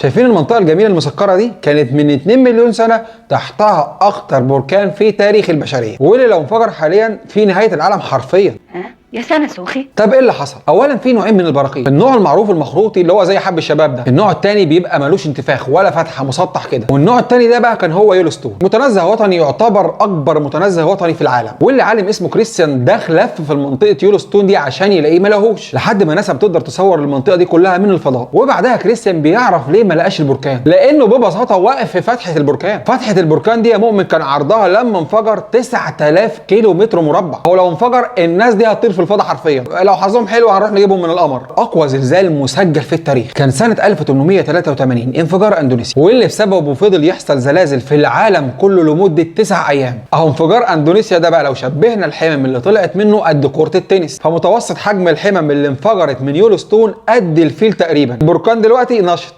شايفين المنطقه الجميله المسكره دي؟ كانت من 2 مليون سنه تحتها اخطر بركان في تاريخ البشريه، واللي لو انفجر حاليا في نهايه العالم حرفيا. يا سنة سوخي. طب ايه اللي حصل؟ اولا في نوعين من البراكين، النوع المعروف المخروطي اللي هو زي حب الشباب ده، النوع الثاني بيبقى ملوش انتفاخ ولا فتحه، مسطح كده، والنوع الثاني ده بقى كان هو يولستون، متنزه وطني يعتبر اكبر متنزه وطني في العالم، واللي عالم اسمه كريستيان داخ لف في منطقه يولستون دي عشان يلاقيه ما لقاهوش، لحد ما ناسا بتقدر تصور المنطقه دي كلها من الفضاء. وبعدها كريستيان بيعرف ليه ما لقاش البركان، لانه ببساطه واقف في فتحه البركان. فتحه البركان دي يا مؤمن كان عرضها لما انفجر 9000 كيلو متر مربع، هو لو انفجر الناس دي هتطير في الفضاء حرفيا، لو حظهم حلو هنروح نجيبهم من القمر. اقوى زلزال مسجل في التاريخ كان سنه 1883، انفجار اندونيسيا، واللي بسببه فضل يحصل زلازل في العالم كله لمده 9 ايام. اهو انفجار اندونيسيا ده بقى لو شبهنا الحمم اللي طلعت منه قد كره التنس، فمتوسط حجم الحمم اللي انفجرت من يولستون قد الفيل تقريبا. البركان دلوقتي نشط